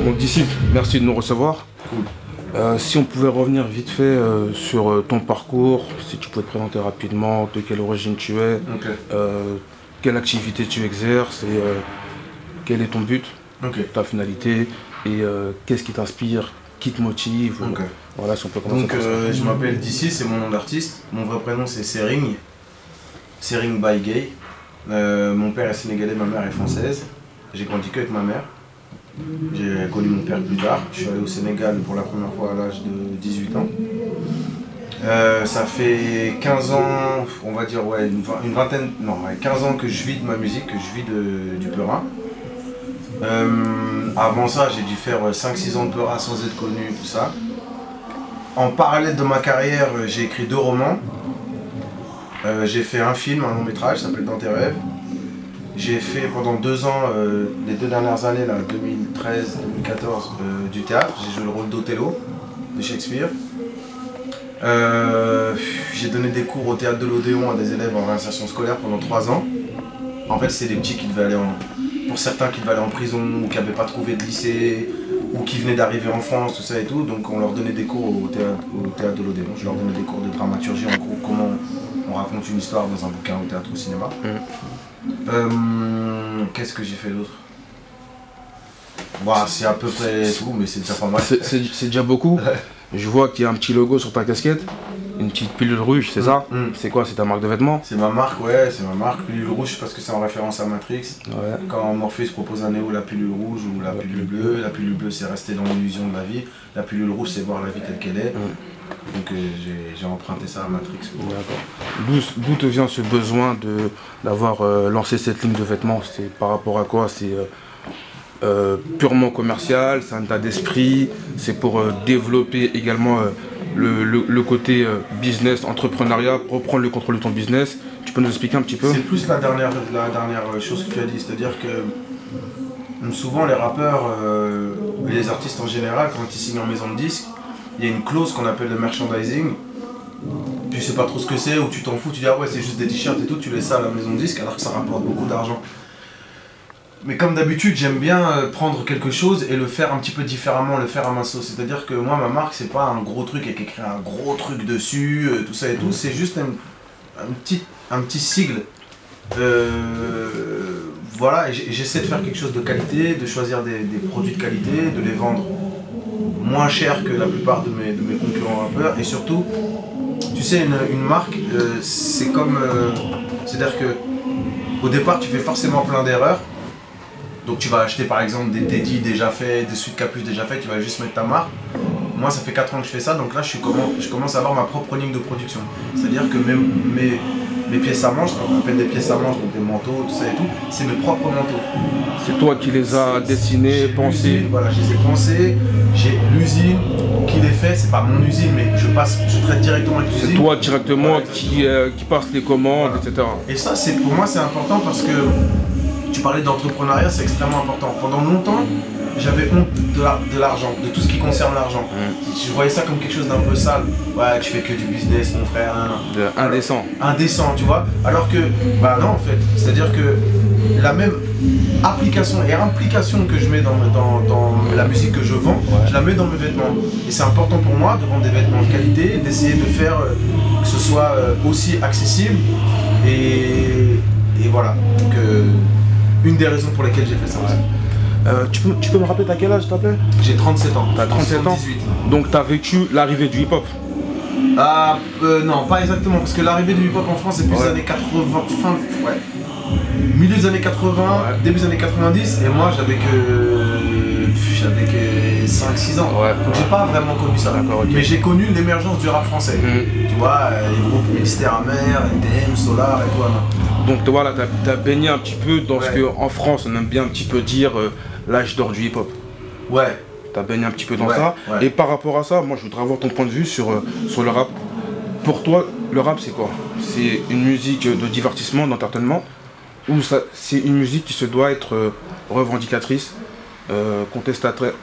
Bon, d'ici, merci de nous recevoir. Cool. Si on pouvait revenir vite fait sur ton parcours, si tu pouvais te présenter rapidement, de quelle origine tu es, quelle activité tu exerces et quel est ton but, ta finalité et qu'est-ce qui t'inspire, qui te motive. Voilà, si on peut commencer. Donc je m'appelle D'ici, c'est mon nom d'artiste. Mon vrai prénom c'est Sering. Sering by Gay. Mon père est sénégalais, ma mère est française. J'ai grandi qu'avec ma mère. J'ai connu mon père plus tard. Je suis allé au Sénégal pour la première fois à l'âge de 18 ans. Ça fait 15 ans, on va dire, ouais, une vingtaine, non, 15 ans que je vis de ma musique, que je vis du Peura. Avant ça, j'ai dû faire 5-6 ans de Peura sans être connu, tout ça. En parallèle de ma carrière, j'ai écrit 2 romans. J'ai fait un film, un long métrage, ça s'appelle Dans tes rêves. J'ai fait pendant 2 ans, les 2 dernières années, 2013-2014, du théâtre. J'ai joué le rôle d'Othello, de Shakespeare. J'ai donné des cours au théâtre de l'Odéon à des élèves en réinsertion scolaire pendant 3 ans. En fait, c'est des petits qui devaient aller pour certains qui devaient aller en prison, ou qui n'avaient pas trouvé de lycée, ou qui venaient d'arriver en France, tout ça et tout. Donc on leur donnait des cours au théâtre de l'Odéon. Je leur donnais des cours de dramaturgie, en gros, comment on raconte une histoire dans un bouquin, au théâtre, au cinéma. Qu'est-ce que j'ai fait d'autre? Bah, c'est à peu près tout, mais c'est déjà pas mal. C'est déjà beaucoup. Je vois qu'il y a un petit logo sur ta casquette, une petite pilule rouge, c'est ça? C'est quoi? C'est ta marque de vêtements? C'est ma marque, ouais, c'est ma marque. Pilule rouge parce que c'est en référence à Matrix. Quand Morpheus propose à Neo la pilule rouge ou la pilule bleue c'est rester dans l'illusion de la vie. La pilule rouge, c'est voir la vie telle qu'elle est. Donc j'ai emprunté ça à Matrix. D'où te vient ce besoin d'avoir lancé cette ligne de vêtements? C'est par rapport à quoi? C'est purement commercial, c'est un état d'esprit, c'est pour développer également le côté business, entrepreneuriat, reprendre le contrôle de ton business. Tu peux nous expliquer un petit peu? C'est plus la dernière chose que tu as dit, c'est-à-dire que souvent les rappeurs, les artistes en général, quand ils signent en maison de disques, il y a une clause qu'on appelle le merchandising. Tu sais pas trop ce que c'est, ou tu t'en fous, tu dis ah ouais c'est juste des t-shirts et tout, tu laisses ça à la maison de disques alors que ça rapporte beaucoup d'argent. Mais comme d'habitude, j'aime bien prendre quelque chose et le faire un petit peu différemment, le faire à ma sauce. C'est-à-dire que moi, ma marque, c'est pas un gros truc avec écrit un gros truc dessus, tout ça et tout. C'est juste un petit sigle. Voilà, et j'essaie de faire quelque chose de qualité, de choisir des produits de qualité, de les vendre moins cher que la plupart de mes concurrents rappeurs. Et surtout, tu sais, une marque, c'est comme... c'est-à-dire que au départ, tu fais forcément plein d'erreurs. Donc tu vas acheter par exemple des Teddy déjà faits, des Sud Capuche déjà faits, tu vas juste mettre ta marque. Moi ça fait 4 ans que je fais ça, donc là je commence à avoir ma propre ligne de production. C'est-à-dire que mes pièces à manches, on appelle des pièces à manches, donc des manteaux, tout ça et tout, c'est mes propres manteaux. C'est toi qui les as dessinés, pensés? Voilà, je les ai pensés, j'ai l'usine qui les fait, c'est pas mon usine, mais je traite directement avec l'usine. C'est toi directement qui passe les commandes, etc. Et ça, pour moi c'est important parce que tu parlais d'entrepreneuriat, c'est extrêmement important. Pendant longtemps, j'avais honte de l'argent, de tout ce qui concerne l'argent. Je voyais ça comme quelque chose d'un peu sale. Ouais, tu fais que du business, mon frère. Indécent. Indécent, tu vois. Alors que, bah non, en fait. C'est-à-dire que la même application et implication que je mets dans la musique que je vends, je la mets dans mes vêtements. Et c'est important pour moi de vendre des vêtements de qualité, d'essayer de faire que ce soit aussi accessible. Et voilà. Donc, une des raisons pour lesquelles j'ai fait ça aussi. Tu peux me rappeler t'as quel âge, s'il te plaît? J'ai 37 ans. T'as 37 ans? Donc t'as vécu l'arrivée du hip-hop? Non, pas exactement, parce que l'arrivée du hip-hop en France c'est plus les années 80, milieu des années 80, début des années 90, et moi j'avais que 5-6 ans. Donc j'ai pas vraiment connu ça. Mais j'ai connu l'émergence du rap français. Tu vois, les groupes Mystère Amer, NTM, Solar et tout. Donc voilà, t'as baigné un petit peu dans ce qu'en France on aime bien un petit peu dire l'âge d'or du hip-hop. Ouais. T'as baigné un petit peu dans ça. Et par rapport à ça, moi je voudrais avoir ton point de vue sur le rap. Pour toi, le rap c'est quoi? C'est une musique de divertissement, d'entertainment, ou c'est une musique qui se doit être revendicatrice, contestataire,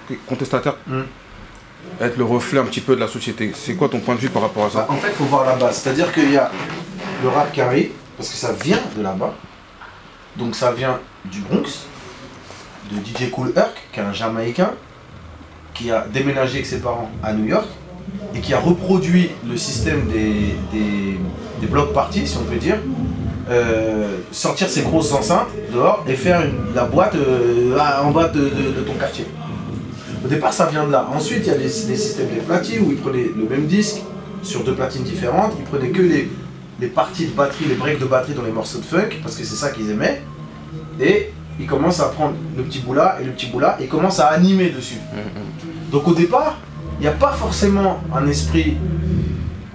être le reflet un petit peu de la société? C'est quoi ton point de vue par rapport à ça? En fait, il faut voir la base. C'est-à-dire qu'il y a le rap qui arrive, parce que ça vient de là-bas. Donc ça vient du Bronx, de DJ Kool Herc, qui est un Jamaïcain, qui a déménagé avec ses parents à New York et qui a reproduit le système des block parties, si on peut dire, sortir ses grosses enceintes dehors et faire la boîte en bas de ton quartier. Au départ, ça vient de là. Ensuite, il y a des systèmes des platines où ils prenaient le même disque sur 2 platines différentes, ils prenaient que les parties de batterie, les breaks de batterie dans les morceaux de funk, parce que c'est ça qu'ils aimaient, et ils commencent à prendre le petit bout là et le petit bout là, et ils commencent à animer dessus. Donc au départ, il n'y a pas forcément un esprit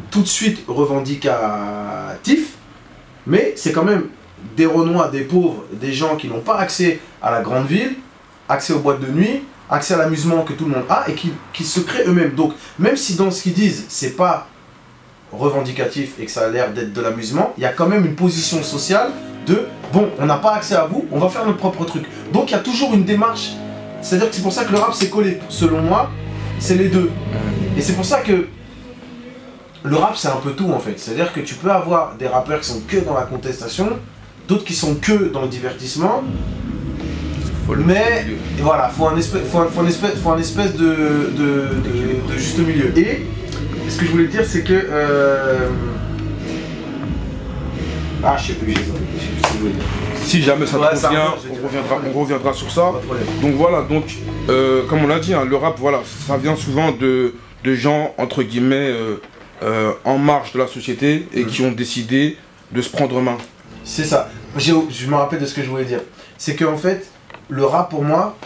tout de suite revendicatif, mais c'est quand même des Renois, des pauvres, des gens qui n'ont pas accès à la grande ville, accès aux boîtes de nuit, accès à l'amusement que tout le monde a, et qui se créent eux-mêmes. Donc même si dans ce qu'ils disent, c'est pas revendicatif et que ça a l'air d'être de l'amusement, il y a quand même une position sociale de bon, on n'a pas accès à vous, on va faire notre propre truc. Donc il y a toujours une démarche, c'est-à-dire que c'est pour ça que le rap s'est collé, selon moi, c'est les deux. Et c'est pour ça que le rap c'est un peu tout en fait, c'est-à-dire que tu peux avoir des rappeurs qui sont que dans la contestation, d'autres qui sont que dans le divertissement, mais voilà, faut un espèce de juste milieu. Et ce que je voulais dire, c'est que ah, je sais plus ce que je voulais dire. Si jamais ça te convient, on reviendra sur ça. Donc voilà, donc comme on l'a dit, hein, le rap, voilà, ça vient souvent de gens entre guillemets en marge de la société et qui ont décidé de se prendre en main. C'est ça. Je me rappelle de ce que je voulais dire. C'est qu'en fait, le rap pour moi,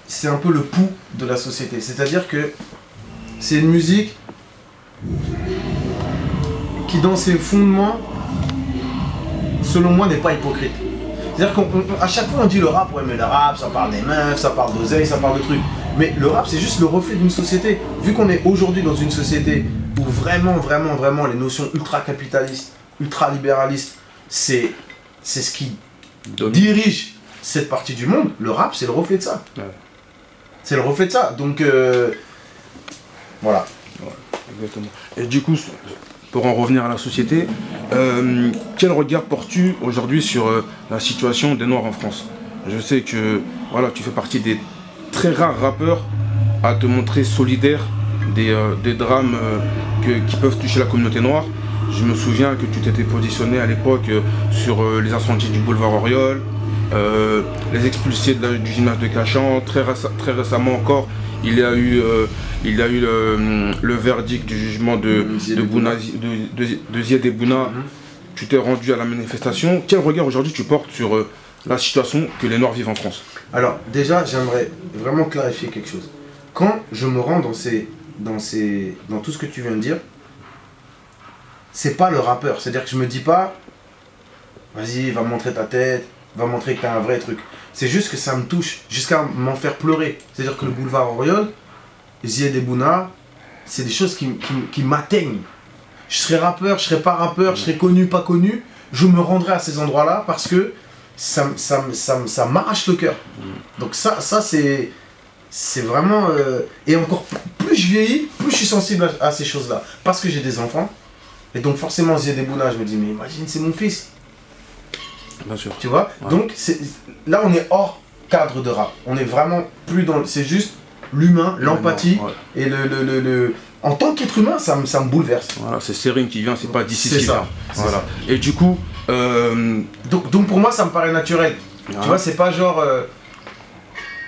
c'est un peu le pouls de la société. C'est-à-dire que c'est une musique qui, dans ses fondements, selon moi, n'est pas hypocrite. C'est-à-dire qu'à chaque fois on dit le rap, ouais mais le rap, ça parle des meufs, ça parle d'oseille, ça parle de trucs. Mais le rap, c'est juste le reflet d'une société. Vu qu'on est aujourd'hui dans une société où vraiment les notions ultra-capitalistes, ultra-libéralistes, c'est ce qui dirige cette partie du monde, le rap, c'est le reflet de ça. Ouais. C'est le reflet de ça. Donc, voilà. Ouais, exactement. Et du coup, pour en revenir à la société, quel regard portes-tu aujourd'hui sur la situation des Noirs en France? Je sais que voilà, tu fais partie des très rares rappeurs à te montrer solidaire des drames qui peuvent toucher la communauté noire. Je me souviens que tu t'étais positionné à l'époque sur les incendies du boulevard Auriol, les expulsés du gymnase de Cachan. Très récemment encore, il y a eu le verdict du jugement de Ziad Ebouna. Tu t'es rendu à la manifestation. Quel regard aujourd'hui tu portes sur la situation que les Noirs vivent en France? Alors déjà, j'aimerais vraiment clarifier quelque chose. Quand je me rends dans tout ce que tu viens de dire, c'est pas le rappeur. C'est-à-dire que je me dis pas, vas-y, va montrer ta tête, va montrer que t'as un vrai truc. C'est juste que ça me touche, jusqu'à m'en faire pleurer. C'est-à-dire que le boulevard Auriol, Ziad Ebouna, c'est des choses qui m'atteignent. Je serais rappeur, je serais pas rappeur, je serais connu, pas connu, je me rendrais à ces endroits-là parce que ça m'arrache le cœur. Donc ça c'est vraiment... et encore plus je vieillis, plus je suis sensible à ces choses-là. Parce que j'ai des enfants. Et donc forcément Ziad Ebouna, je me dis, mais imagine, c'est mon fils. Bien sûr. Tu vois, ouais. Donc là on est hors cadre de rap. On est vraiment plus dans... C'est juste l'humain, l'empathie, ouais. Et en tant qu'être humain, ça me bouleverse. Voilà, c'est Serine qui vient, c'est pas d'ici qui vient. Voilà. Ça. Et du coup... Donc pour moi, ça me paraît naturel. Ah. Tu vois, c'est pas genre...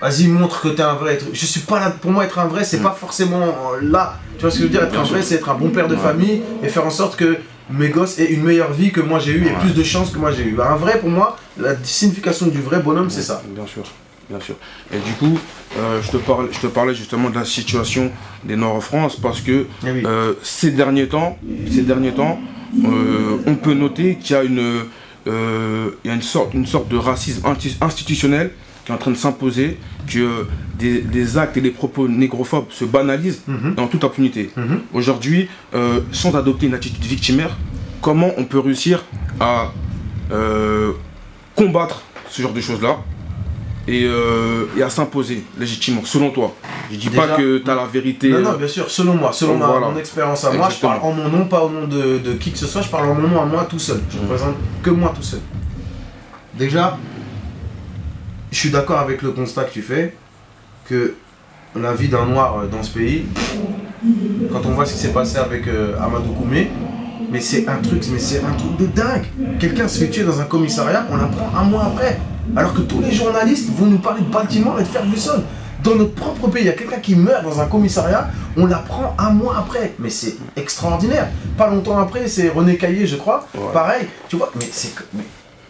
vas-y, montre que t'es un vrai. Je suis pas là... Pour moi, être un vrai, c'est pas forcément là. Tu vois ce que je veux dire? Être un vrai, c'est être un bon père de famille et faire en sorte que mes gosses aient une meilleure vie que moi j'ai eu et plus de chance que moi j'ai eu. Un vrai, pour moi, la signification du vrai bonhomme, c'est ça. Bien sûr. Bien sûr. Et du coup, je te parlais justement de la situation des Noirs en France parce que ces derniers temps, on peut noter qu'il y a une sorte de racisme institutionnel qui est en train de s'imposer, que des actes et des propos négrophobes se banalisent dans toute impunité. Aujourd'hui, sans adopter une attitude victimaire, comment on peut réussir à combattre ce genre de choses-là et à s'imposer légitimement, selon toi? Je dis pas que tu as la vérité. Non, bien sûr, selon moi, mon expérience à moi, je parle en mon nom, pas au nom de qui que ce soit, je parle en mon nom à moi tout seul. Je ne représente que moi tout seul. Déjà, je suis d'accord avec le constat que tu fais, que la vie d'un noir dans ce pays, quand on voit ce qui s'est passé avec Amadou Koumé, mais c'est un truc de dingue. Quelqu'un se fait tuer dans un commissariat, on l'apprend un mois après. Alors que tous les journalistes vont nous parler de Baltimore et de Ferguson. Dans notre propre pays, il y a quelqu'un qui meurt dans un commissariat, on l'apprend un mois après. Mais c'est extraordinaire. Pas longtemps après, c'est René Caillé, je crois. Ouais. Pareil, tu vois, mais c'est...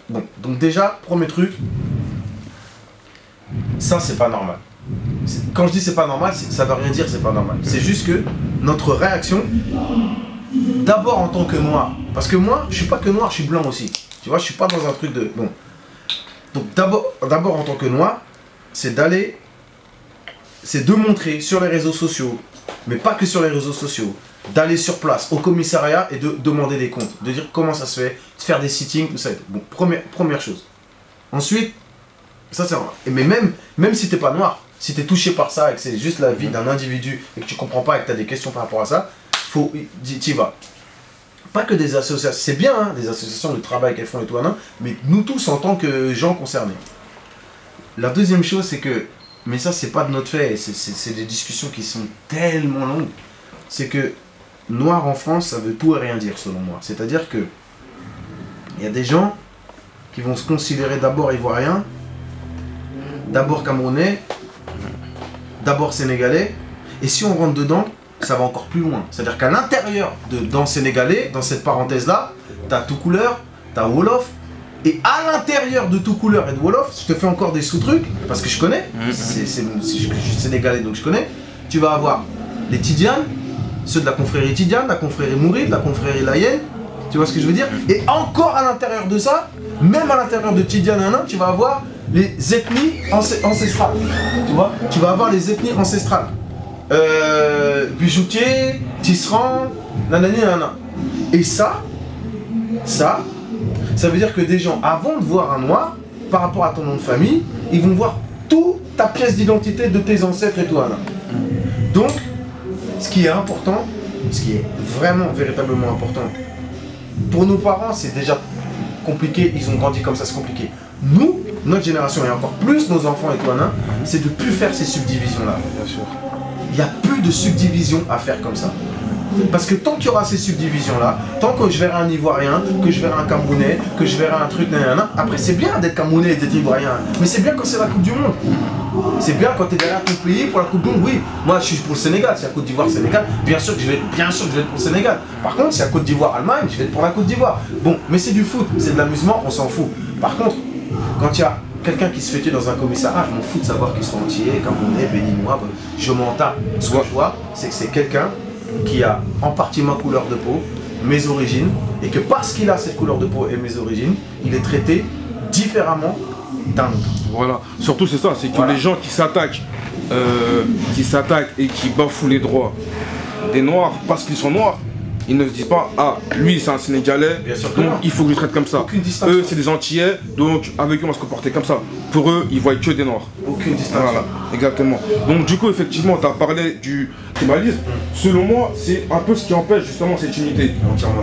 Bon, donc déjà, premier truc, ça c'est pas normal. Quand je dis c'est pas normal, ça veut rien dire c'est pas normal. C'est juste que notre réaction, d'abord en tant que noir, parce que moi, je suis pas que noir, je suis blanc aussi. Tu vois, je suis pas dans un truc de... Bon. Donc d'abord en tant que noir, c'est d'aller... C'est de montrer sur les réseaux sociaux, mais pas que sur les réseaux sociaux, d'aller sur place, au commissariat et de demander des comptes, de dire comment ça se fait, de faire des sittings, tout ça. Bon, première chose. Ensuite, ça c'est... Mais même si t'es pas noir, si t'es touché par ça et que c'est juste la vie d'un individu et que tu comprends pas et que t'as des questions par rapport à ça, t'y vas. Pas que des associations, c'est bien, hein, des associations de travail qu'elles font et tout, hein, mais nous tous en tant que gens concernés. La deuxième chose, c'est que, mais ça c'est pas de notre fait, c'est des discussions qui sont tellement longues, c'est que noir en France, ça veut tout et rien dire selon moi. C'est-à-dire que il y a des gens qui vont se considérer d'abord ivoiriens, d'abord camerounais, d'abord sénégalais, et si on rentre dedans, ça va encore plus loin. C'est-à-dire qu'à l'intérieur dans sénégalais, dans cette parenthèse-là, t'as tout couleur, t'as Wolof, et à l'intérieur de tout couleur et de Wolof, je te fais encore des sous-trucs, parce que je connais, je suis sénégalais donc je connais, tu vas avoir les Tidianes, ceux de la confrérie Tidiane, la confrérie Mouride, la confrérie Layène, tu vois ce que je veux dire? Et encore à l'intérieur de ça, même à l'intérieur de Tidiane, tu vas avoir les ethnies ancestrales, tu vois? Tu vas avoir les ethnies ancestrales. Bijoutier, tisserand, nanani nanana. Et ça veut dire que des gens, avant de voir un noir, par rapport à ton nom de famille, ils vont voir toute ta pièce d'identité de tes ancêtres et tout. Là. Donc, ce qui est important, ce qui est vraiment, véritablement important, pour nos parents, c'est déjà compliqué, ils ont grandi comme ça, c'est compliqué. Nous, notre génération, et encore plus nos enfants et tout, c'est de ne plus faire ces subdivisions-là. Bien sûr. Il n'y a plus de subdivision à faire comme ça. Parce que tant qu'il y aura ces subdivisions-là, tant que je verrai un Ivoirien, que je verrai un Camerounais, que je verrai un truc, après c'est bien d'être Camerounais et d'être Ivoirien, mais c'est bien quand c'est la Coupe du Monde. C'est bien quand tu es derrière ton pays pour la Coupe du Monde, oui. Moi je suis pour le Sénégal, c'est la Côte d'Ivoire-Sénégal, bien sûr que je vais être pour le Sénégal. Par contre, c'est la Côte d'Ivoire-Allemagne, je vais être pour la Côte d'Ivoire. Bon, mais c'est du foot, c'est de l'amusement, on s'en fout. Par contre, quand il y a quelqu'un qui se fait tuer dans un commissariat, je m'en fous de savoir qu'ils sont entiers, camerounais, béninois, je m'en tape. Ce que je vois, c'est que c'est quelqu'un qui a en partie ma couleur de peau, mes origines, et que parce qu'il a cette couleur de peau et mes origines, il est traité différemment d'un autre. Voilà, surtout c'est ça, c'est que les gens qui s'attaquent et qui bafouent les droits des Noirs parce qu'ils sont noirs, ils ne se disent pas, ah, lui c'est un Sénégalais, donc il faut que je le traite comme ça. Eux c'est des Antillais, donc avec eux on va se comporter comme ça. Pour eux, ils voient que des Noirs. Aucune distinction. Voilà, exactement. Donc du coup, effectivement, tu as parlé du tribalisme. Selon moi, c'est un peu ce qui empêche justement cette unité.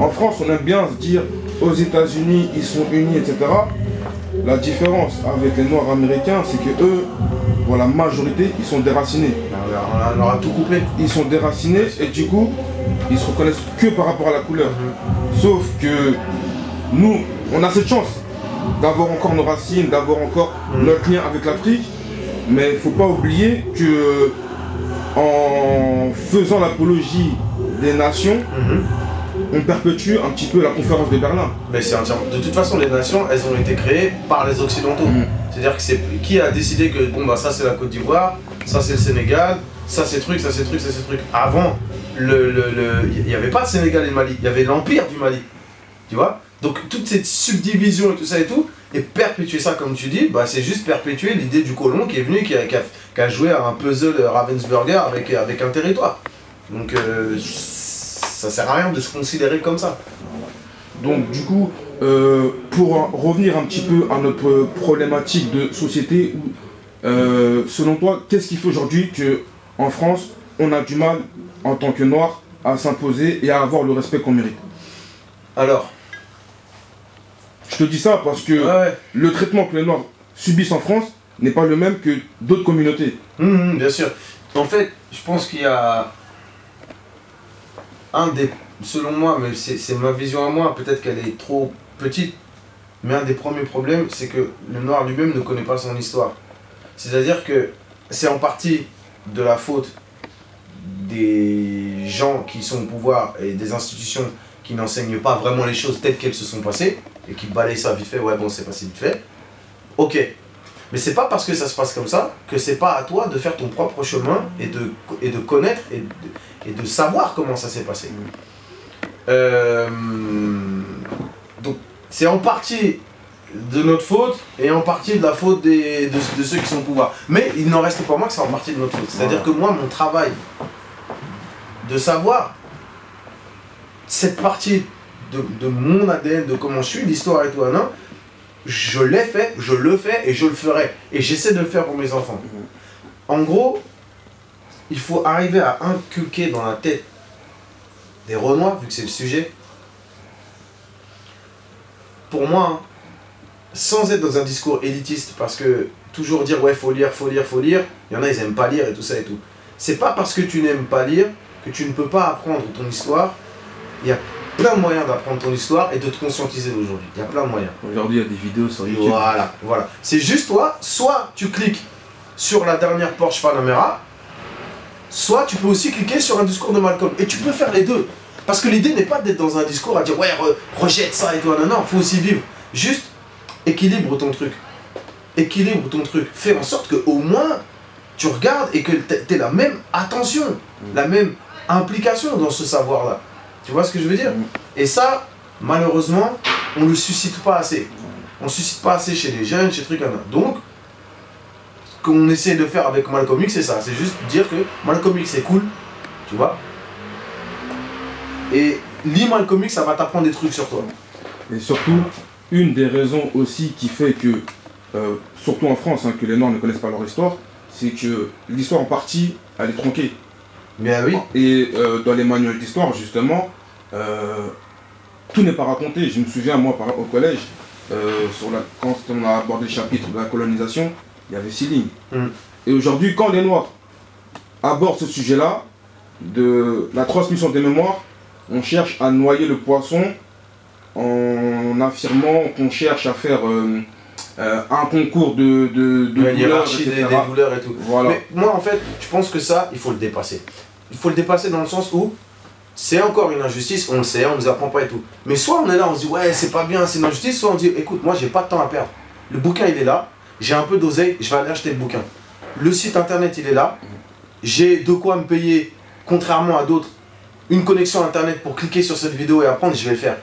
En France, on aime bien se dire, aux États-Unis, ils sont unis, etc. La différence avec les Noirs américains, c'est que eux, pour la majorité, ils sont déracinés. On leur a tout coupé. Ils sont déracinés et du coup, ils se reconnaissent que par rapport à la couleur. Sauf que nous, on a cette chance d'avoir encore nos racines, d'avoir encore notre lien avec l'Afrique. Mais il ne faut pas oublier que en faisant l'apologie des nations, on perpétue un petit peu la conférence de Berlin. Mais c'est entièrement. De toute façon, les nations, elles ont été créées par les Occidentaux. C'est-à-dire que c'est qui a décidé que bon bah ça c'est la Côte d'Ivoire, ça c'est le Sénégal, ça c'est truc, ça c'est truc, ça c'est truc. Avant, il n'y avait pas de Sénégal et le Mali, il y avait l'Empire du Mali. Tu vois? Donc toute cette subdivision et tout ça et tout, et perpétuer ça comme tu dis, bah, c'est juste perpétuer l'idée du colon qui est venu, qui a joué à un puzzle Ravensburger avec un territoire. Donc ça sert à rien de se considérer comme ça. Donc du coup, pour revenir un petit peu à notre problématique de société, selon toi, qu'est-ce qui fait aujourd'hui qu'en France, on a du mal en tant que noir à s'imposer et à avoir le respect qu'on mérite? Alors, je te dis ça parce que le traitement que les Noirs subissent en France n'est pas le même que d'autres communautés. Bien sûr. En fait, je pense qu'il y a un des, selon moi, mais c'est ma vision à moi, peut-être qu'elle est trop petite, mais un des premiers problèmes, c'est que le noir lui-même ne connaît pas son histoire. C'est-à-dire que c'est en partie de la faute des gens qui sont au pouvoir et des institutions qui n'enseignent pas vraiment les choses telles qu'elles se sont passées et qui balayent ça vite fait, ouais bon c'est passé vite fait. Ok, mais c'est pas parce que ça se passe comme ça que c'est pas à toi de faire ton propre chemin et de connaître et de savoir comment ça s'est passé. Donc c'est en partie de notre faute et en partie de la faute de ceux qui sont au pouvoir. Mais il n'en reste pas moins que c'est en partie de notre faute. C'est-à-dire que moi, mon travail de savoir cette partie de mon ADN, de comment je suis, l'histoire et tout, non, je l'ai fait, je le fais et je le ferai. Et j'essaie de le faire pour mes enfants. En gros, il faut arriver à inculquer dans la tête des Renois, vu que c'est le sujet, pour moi, hein, sans être dans un discours élitiste, parce que toujours dire ouais faut lire, faut lire, faut lire, il y en a ils aiment pas lire et tout ça et tout. C'est pas parce que tu n'aimes pas lire que tu ne peux pas apprendre ton histoire. Il y a plein de moyens d'apprendre ton histoire et de te conscientiser d'aujourd'hui. Il y a plein de moyens. Aujourd'hui il y a des vidéos sur YouTube. Voilà, voilà. C'est juste toi, soit tu cliques sur la dernière Porsche Panamera, soit tu peux aussi cliquer sur un discours de Malcolm. Et tu peux faire les deux. Parce que l'idée n'est pas d'être dans un discours à dire ouais rejette ça et tout. Non, non, faut aussi vivre. Juste équilibre ton truc. Équilibre ton truc. Fais en sorte que au moins tu regardes et que tu aies la même attention, la même implication dans ce savoir-là. Tu vois ce que je veux dire? Et ça, malheureusement, on ne le suscite pas assez. On ne suscite pas assez chez les jeunes, chez les trucs comme ça. Donc, ce qu'on essaie de faire avec Malcolm X, c'est ça. C'est juste dire que Malcolm X c'est cool, tu vois. Et lis Malcolm X, ça va t'apprendre des trucs sur toi. Et surtout, une des raisons aussi qui fait que, surtout en France, hein, que les Noirs ne connaissent pas leur histoire, c'est que l'histoire en partie, elle est tronquée. Bien oui. Et dans les manuels d'histoire, justement, tout n'est pas raconté. Je me souviens, moi, au collège, quand on a abordé le chapitre de la colonisation, il y avait 6 lignes. Et aujourd'hui, quand les Noirs abordent ce sujet-là, de la transmission des mémoires, on cherche à noyer le poisson en affirmant qu'on cherche à faire un concours de douleurs, etc. des douleurs et tout. Voilà. Mais moi, en fait, je pense que ça, il faut le dépasser. Il faut le dépasser dans le sens où c'est encore une injustice, on le sait, on ne nous apprend pas et tout. Mais soit on est là, on se dit ouais, c'est pas bien, c'est une injustice, soit on dit écoute, moi, j'ai pas de temps à perdre. Le bouquin, il est là, j'ai un peu d'oseille, je vais aller acheter le bouquin. Le site internet, il est là, j'ai de quoi me payer, contrairement à d'autres, une connexion internet pour cliquer sur cette vidéo et apprendre, je vais le faire.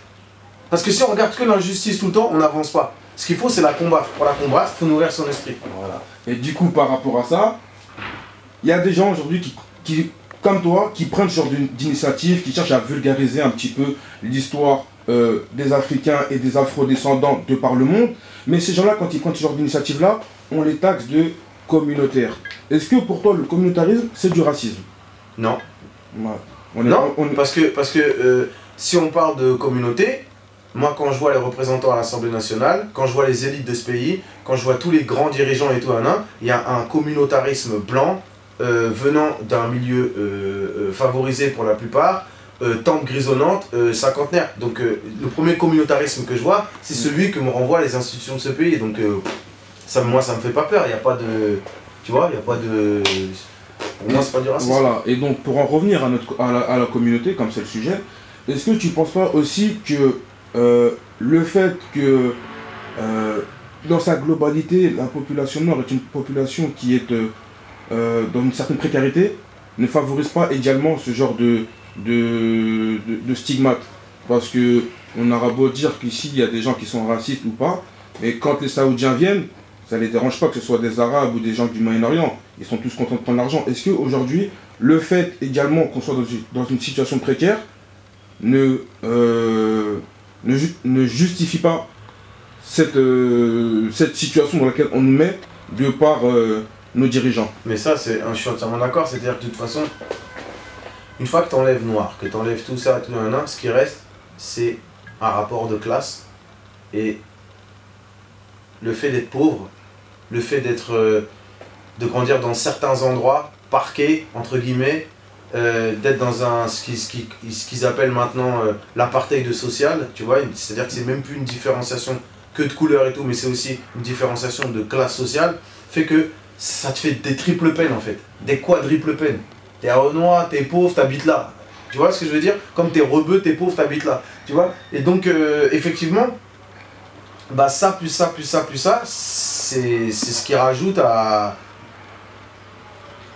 Parce que si on regarde que l'injustice tout le temps, on n'avance pas. Ce qu'il faut, c'est la combattre. Pour la combattre, il faut nourrir son esprit. Voilà. Et du coup, par rapport à ça, il y a des gens aujourd'hui qui, comme toi, qui prennent ce genre d'initiative, qui cherchent à vulgariser un petit peu l'histoire des Africains et des Afro-descendants de par le monde. Mais ces gens-là, quand ils prennent ce genre d'initiative-là, on les taxe de communautaires. Est-ce que pour toi, le communautarisme, c'est du racisme? Non. Ouais. Parce que si on parle de communauté, moi quand je vois les représentants à l'Assemblée nationale, quand je vois les élites de ce pays, quand je vois tous les grands dirigeants et tout, il y a un communautarisme blanc venant d'un milieu favorisé pour la plupart, tempe grisonnante, cinquantenaire. Donc le premier communautarisme que je vois, c'est celui que me renvoient les institutions de ce pays. Donc moi ça me fait pas peur, il n'y a pas de... Tu vois, il n'y a pas de... Pour moi, c'est pas du racisme. Voilà, et donc pour en revenir à la communauté, comme c'est le sujet, est-ce que tu ne penses pas aussi que le fait que dans sa globalité, la population noire est une population qui est dans une certaine précarité, ne favorise pas également ce genre de stigmate? Parce que on aura beau dire qu'ici il y a des gens qui sont racistes ou pas, mais quand les Saoudiens viennent, ça ne les dérange pas que ce soit des Arabes ou des gens du Moyen-Orient. Ils sont tous contents de prendre l'argent. Est-ce qu'aujourd'hui, le fait également qu'on soit dans une situation précaire ne justifie pas cette situation dans laquelle on nous met de par nos dirigeants? Mais ça, je suis entièrement d'accord. C'est-à-dire que de toute façon, une fois que tu enlèves noir, que tu enlèves tout ça, ce qui reste, c'est un rapport de classe. Et le fait d'être pauvre, le fait d'être de grandir dans certains endroits, parqués, entre guillemets, d'être dans ce qu'ils appellent maintenant l'apartheid social, tu vois, c'est-à-dire que c'est même plus une différenciation que de couleur et tout, mais c'est aussi une différenciation de classe sociale, fait que ça te fait des triples peines en fait, des quadruples peines. T'es à Renoir, t'es pauvre, t'habites là. Tu vois ce que je veux dire? Comme t'es rebeu, t'es pauvre, t'habites là. Tu vois? Et donc, effectivement, bah ça, plus ça, plus ça, plus ça, c'est ce qui rajoute à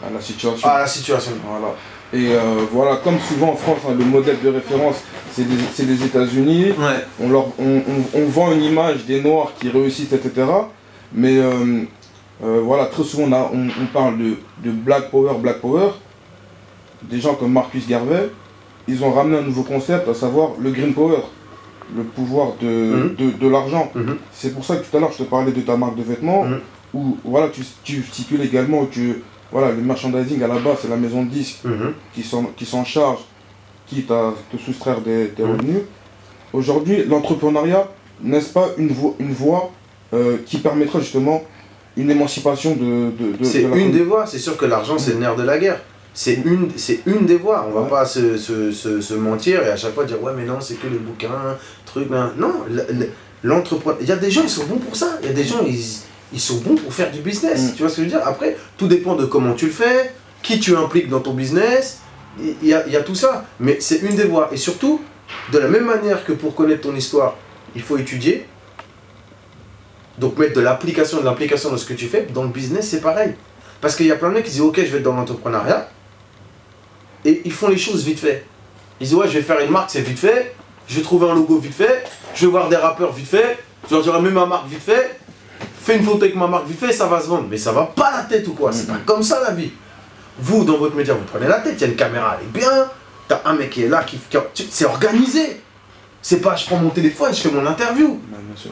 la situation. À la situation. Voilà. Et voilà, comme souvent en France, hein, le modèle de référence, c'est les États-Unis. Ouais. On vend une image des Noirs qui réussissent, etc. Mais voilà, très souvent on parle de Black Power. Des gens comme Marcus Garvey, ils ont ramené un nouveau concept, à savoir le Green Power, le pouvoir de l'argent. C'est pour ça que tout à l'heure je te parlais de ta marque de vêtements, où voilà, tu stipules également que voilà, le merchandising à la base c'est la maison de disques qui s'en charge, quitte à te soustraire des revenus. Aujourd'hui, l'entrepreneuriat, n'est-ce pas une voie qui permettra justement une émancipation de c'est une des voies, c'est sûr que l'argent c'est le nerf de la guerre. C'est une des voies, on va pas se mentir et à chaque fois dire ouais mais non c'est que les bouquins, trucs, non, l'entrepreneur, il y a des gens ils sont bons pour ça, il y a des gens ils sont bons pour faire du business, tu vois ce que je veux dire? Après, tout dépend de comment tu le fais, qui tu impliques dans ton business, il y a tout ça, mais c'est une des voies et surtout, de la même manière que pour connaître ton histoire, il faut étudier, donc mettre de l'application dans ce que tu fais, dans le business c'est pareil. Parce qu'il y a plein de mecs qui disent ok je vais être dans l'entrepreneuriat et ils font les choses vite fait. Ils disent ouais je vais faire une marque c'est vite fait, je vais trouver un logo vite fait, je vais voir des rappeurs vite fait, je leur dirai mets ma marque vite fait, fais une photo avec ma marque vite fait, ça va se vendre. Mais ça va pas la tête ou quoi, c'est pas comme ça la vie. Vous dans votre média vous prenez la tête, il y a une caméra elle est bien, t'as un mec qui est là, c'est organisé. C'est pas je prends mon téléphone, je fais mon interview.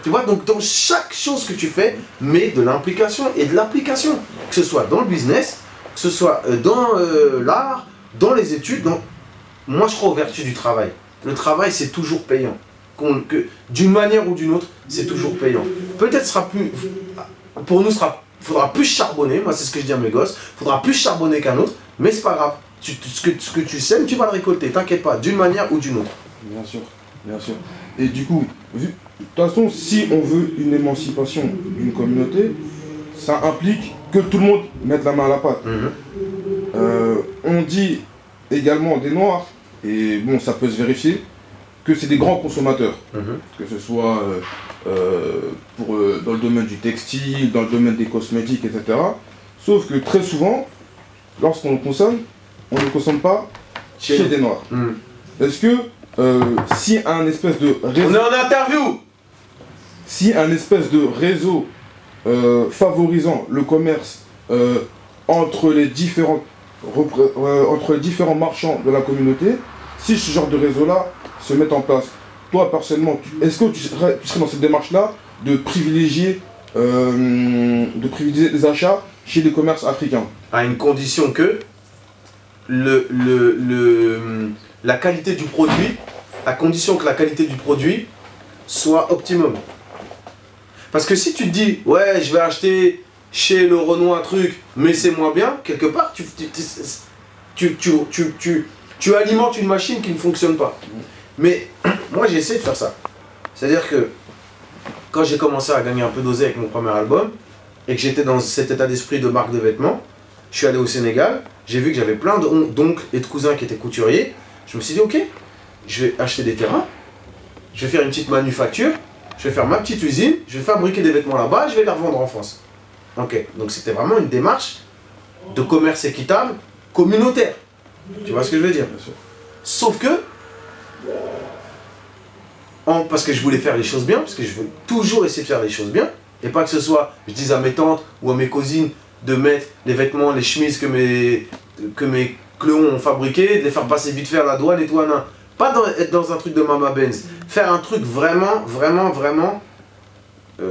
Tu vois, donc dans chaque chose que tu fais, mets de l'implication et de l'application. Que ce soit dans le business, que ce soit dans l'art, dans les études. Moi je crois aux vertus du travail. Le travail c'est toujours payant. D'une manière ou d'une autre, c'est toujours payant. Peut-être sera plus. Pour nous, faudra plus charbonner. Moi c'est ce que je dis à mes gosses. Faudra plus charbonner qu'un autre, mais c'est pas grave. Ce que tu sèmes, tu vas le récolter, t'inquiète pas, d'une manière ou d'une autre. Bien sûr. Bien sûr. Et du coup, de toute façon, si on veut une émancipation d'une communauté, ça implique que tout le monde mette la main à la pâte. On dit également des Noirs, et bon, ça peut se vérifier, que c'est des grands consommateurs. Que ce soit dans le domaine du textile, dans le domaine des cosmétiques, etc. Sauf que très souvent, lorsqu'on le consomme, on ne le consomme pas chez des Noirs. Est-ce que si un espèce de réseau... On est en interview! Si un espèce de réseau favorisant le commerce entre les différents marchands de la communauté, si ce genre de réseau-là se met en place, toi personnellement, est-ce que tu serais dans cette démarche-là de privilégier les achats chez les commerces africains? À une condition que la qualité du produit, à condition que la qualité du produit soit optimum. Parce que si tu te dis, ouais, je vais acheter chez le Renoir un truc, mais c'est moins bien, quelque part, tu alimentes une machine qui ne fonctionne pas. Mais moi, j'ai essayé de faire ça. C'est-à-dire que quand j'ai commencé à gagner un peu d'oseille avec mon premier album, et que j'étais dans cet état d'esprit de marque de vêtements, je suis allé au Sénégal, j'ai vu que j'avais plein d'oncles et de cousins qui étaient couturiers. Je me suis dit, ok, je vais acheter des terrains, je vais faire une petite manufacture, je vais faire ma petite usine, je vais fabriquer des vêtements là-bas, je vais les revendre en France. Ok, donc c'était vraiment une démarche de commerce équitable, communautaire. Tu vois ce que je veux dire? Sauf que, parce que je voulais faire les choses bien, parce que je veux toujours essayer de faire les choses bien, et pas que ce soit, je dise à mes tantes ou à mes cousines de mettre les vêtements, les chemises que mes cléons ont fabriqués, de les faire passer vite fait à la douane et tout, non. Pas être dans un truc de Mama Benz, faire un truc vraiment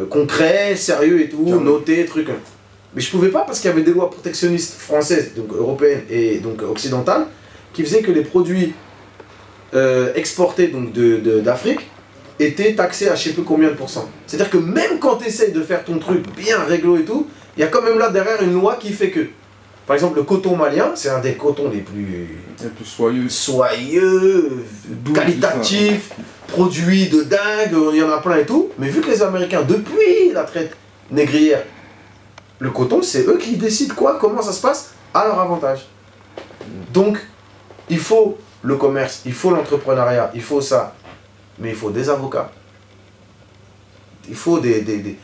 concret, sérieux et tout, noté, truc. Mais je pouvais pas parce qu'il y avait des lois protectionnistes françaises, donc européennes et donc occidentales, qui faisaient que les produits exportés donc d'Afrique étaient taxés à je sais plus combien de pourcents. C'est-à-dire que même quand tu essayes de faire ton truc bien réglo et tout, Il y a quand même là derrière une loi qui fait que, par exemple, le coton malien, c'est un des cotons les plus soyeux, qualitatifs, produits de dingue, il y en a plein et tout. Mais vu que les Américains, depuis la traite négrière, le coton, c'est eux qui décident quoi, comment ça se passe, à leur avantage. Donc, il faut le commerce, il faut l'entrepreneuriat, il faut ça. Mais il faut des avocats. Il faut des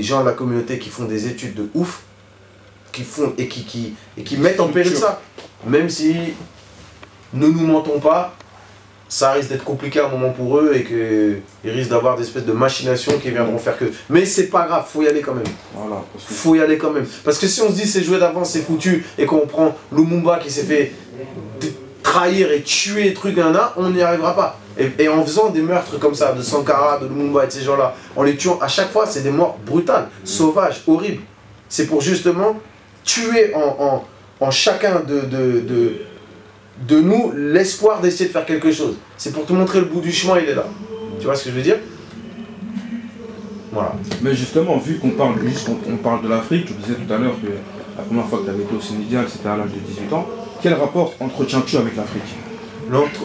gens de la communauté qui font des études de ouf, qui mettent en péril ça. Même si, ne nous mentons pas, ça risque d'être compliqué à un moment pour eux et qu'ils risquent d'avoir des espèces de machinations qui viendront faire que... Mais c'est pas grave, faut y aller quand même. Voilà, faut y aller quand même. Parce que si on se dit c'est joué d'avance, c'est foutu, et qu'on prend Lumumba qui s'est fait trahir et tuer, on n'y arrivera pas. Et en faisant des meurtres comme ça, de Sankara, de Lumumba et de ces gens-là, en les tuant, à chaque fois, c'est des morts brutales, sauvages, horribles. C'est pour justement tuer en chacun de nous l'espoir d'essayer de faire quelque chose. C'est pour te montrer le bout du chemin, il est là. Tu vois ce que je veux dire? Voilà. Mais justement, vu qu'on parle de l'Afrique, tu disais tout à l'heure que la première fois que tu avais été au Sénégal, c'était à l'âge de 18 ans. Quel rapport entretiens-tu avec l'Afrique?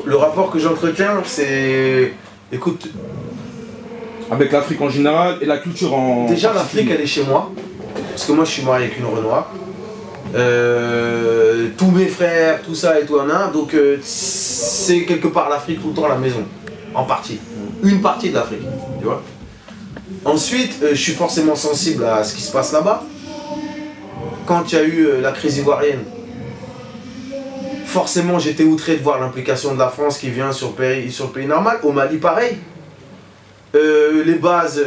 Le rapport que j'entretiens, c'est... Écoute... Avec l'Afrique en général et la culture en... Déjà, l'Afrique, elle est chez moi. Parce que moi, je suis marié avec une Renoir. Tous mes frères, tout ça et tout, donc c'est quelque part l'Afrique tout le temps à la maison. En partie. Une partie de l'Afrique. Tu vois. Ensuite, je suis forcément sensible à ce qui se passe là-bas. Quand il y a eu la crise ivoirienne, forcément, j'étais outré de voir l'implication de la France qui vient sur le pays normal. Au Mali, pareil. Les bases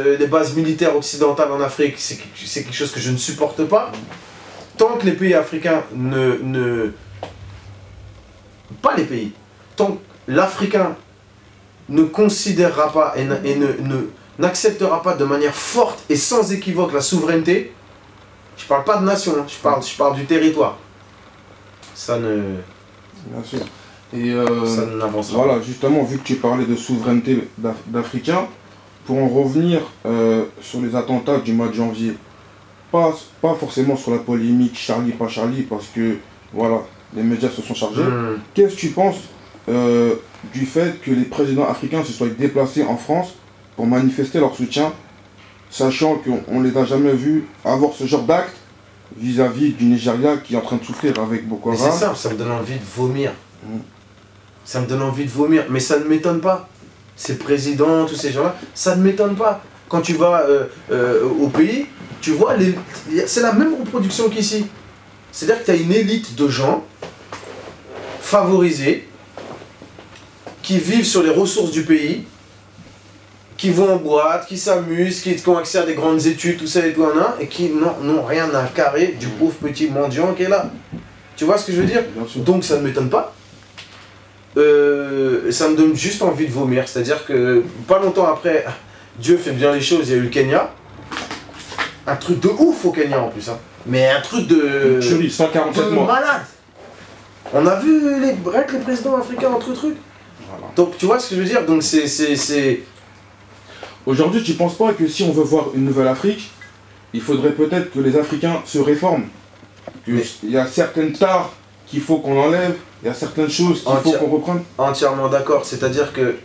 militaires occidentales en Afrique, c'est quelque chose que je ne supporte pas. Tant que les pays africains pas les pays. Tant que l'Africain ne considérera pas et n'acceptera pas de manière forte et sans équivoque la souveraineté, je ne parle pas de nation, je parle du territoire. Ça ne... Bien sûr. Et ça n'avancera pas. Voilà, justement, vu que tu parlais de souveraineté d'Africains, pour en revenir sur les attentats du mois de janvier, pas forcément sur la polémique Charlie, pas Charlie, parce que voilà, les médias se sont chargés. Qu'est-ce que tu penses du fait que les présidents africains se soient déplacés en France pour manifester leur soutien, sachant qu'on ne les a jamais vus avoir ce genre d'acte vis-à-vis du Nigeria qui est en train de souffrir avec Boko Haram? C'est simple, ça me donne envie de vomir. Ça me donne envie de vomir, mais ça ne m'étonne pas. Ces présidents, tous ces gens-là, ça ne m'étonne pas. Quand tu vas au pays, tu vois, c'est la même reproduction qu'ici. C'est-à-dire que tu as une élite de gens favorisés qui vivent sur les ressources du pays, qui vont en boîte, qui s'amusent, qui ont accès à des grandes études, tout ça et tout, et qui n'ont rien à carrer du pauvre petit mendiant qui est là. Tu vois ce que je veux dire? Donc ça ne m'étonne pas. Ça me donne juste envie de vomir. C'est-à-dire que pas longtemps après, Dieu fait bien les choses, il y a eu le Kenya. Un truc de ouf au Kenya en plus. Hein. Mais un truc de... Tuerie, 147 mois. Malade. On a vu les présidents africains entre trucs. Voilà. Donc tu vois ce que je veux dire? Donc c'est... Aujourd'hui, tu ne penses pas que si on veut voir une nouvelle Afrique, il faudrait peut-être que les Africains se réforment? Il y a certaines tares qu'il faut qu'on enlève, il y a certaines choses qu'il faut qu'on reprenne? Entièrement d'accord, c'est-à-dire que